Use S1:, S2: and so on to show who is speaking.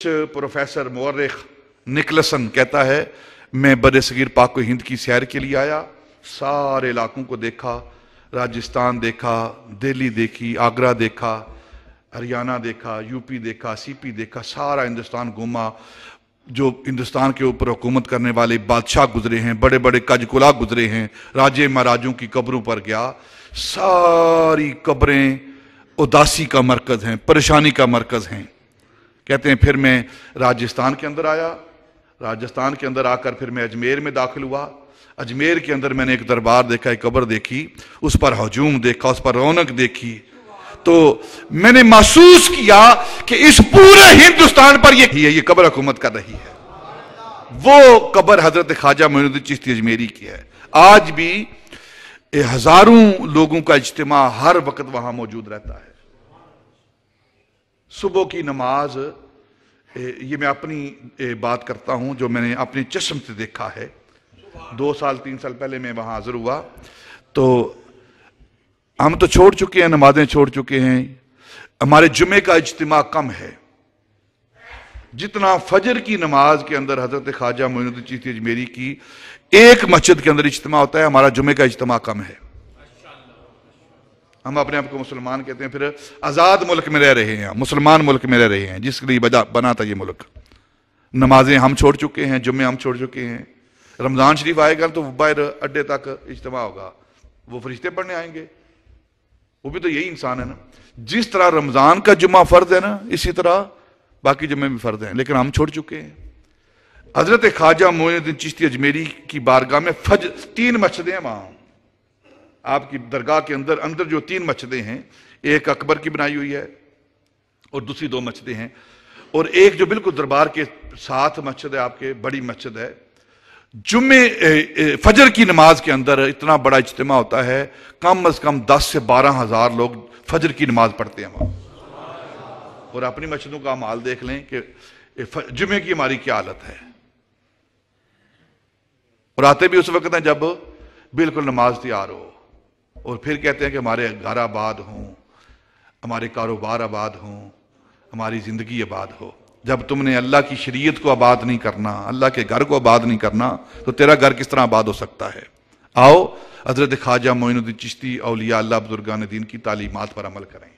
S1: Professor मौर्रिख Nicholson कहता है, मैं बड़े सगीर पाक हिंद की सैर के लिए आया, सारे इलाकों को देखा, राजस्थान देखा, दिल्ली देखी, आगरा देखा, हरियाणा देखा, यूपी देखा, सीपी देखा, सारा हिंदुस्तान घूमा। जो हिंदुस्तान के ऊपर हुकूमत करने वाले बादशाह गुजरे हैं, बड़े बड़े कजकुला गुजरे हैं, राजे महाराजों की कब्रों पर गया। सारी कब्रें उदासी का मरकज हैं, परेशानी का मरकज हैं। कहते हैं फिर मैं राजस्थान के अंदर आया, राजस्थान के अंदर आकर फिर मैं अजमेर में दाखिल हुआ। अजमेर के अंदर मैंने एक दरबार देखा, एक कब्र देखी, उस पर हजूम देखा, उस पर रौनक देखी, तो मैंने महसूस किया कि इस पूरे हिंदुस्तान पर ये कब्र हुकूमत कर रही है। वो कब्र हजरत ख्वाजा मोइनुद्दीन चिश्ती अजमेरी की है। आज भी हजारों लोगों का इज्तिमा हर वक्त वहां मौजूद रहता है। सुबह की नमाज, ये मैं अपनी बात करता हूं जो मैंने अपने चश्म से देखा है। 2 साल 3 साल पहले मैं वहां हाजिर हुआ, तो हम तो छोड़ चुके हैं, नमाजें छोड़ चुके हैं, हमारे जुमे का इज्तिमा कम है। जितना फजर की नमाज के अंदर हजरत ख्वाजा मोइनुद्दीन चिश्ती अजमेरी की एक मस्जिद के अंदर इज्तिमा होता है, हमारा जुमे का इज्तिमा कम है। हम अपने आप को मुसलमान कहते हैं, फिर आजाद मुल्क में रह रहे हैं, मुसलमान मुल्क में रह रहे हैं, जिसके लिए बना था ये मुल्क। नमाजें हम छोड़ चुके हैं, जुम्मे हम छोड़ चुके हैं। रमजान शरीफ आएगा तो बाहर अड्डे तक इज्तिमा होगा, वो फरिश्ते पढ़ने आएंगे, वो भी तो यही इंसान है ना। जिस तरह रमजान का जुम्मा फर्ज है ना, इसी तरह बाकी जुम्मे भी फर्ज हैं, लेकिन हम छोड़ चुके हैं। हजरत ख्वाजा मोइनुद्दीन चिश्ती अजमेरी की बारगाह में 3 मस्जिदें हैं। वहां आपकी दरगाह के अंदर जो 3 मस्जिदें हैं, एक अकबर की बनाई हुई है और दूसरी 2 मस्जिदें हैं, और एक जो बिल्कुल दरबार के साथ मस्जिद है, आपके बड़ी मस्जिद है। जुम्मे फजर की नमाज के अंदर इतना बड़ा इज्तिमा होता है, कम से कम 10 से 12 हजार लोग फजर की नमाज पढ़ते हैं वहां। और अपनी मस्जिदों का हम हाल देख लें कि जुम्मे की हमारी क्या हालत है। और आते भी उस वक्त हैं जब बिल्कुल नमाज तैयार हो, और फिर कहते हैं कि हमारे घर आबाद हों, हमारे कारोबार आबाद हों, हमारी जिंदगी आबाद हो। जब तुमने अल्लाह की शरीयत को आबाद नहीं करना, अल्लाह के घर को आबाद नहीं करना, तो तेरा घर किस तरह आबाद हो सकता है। आओ हजरत ख्वाजा मोइनुद्दीन चिश्ती औलिया अल्लाह बुजुर्गान दीन की तालीमात पर अमल करें।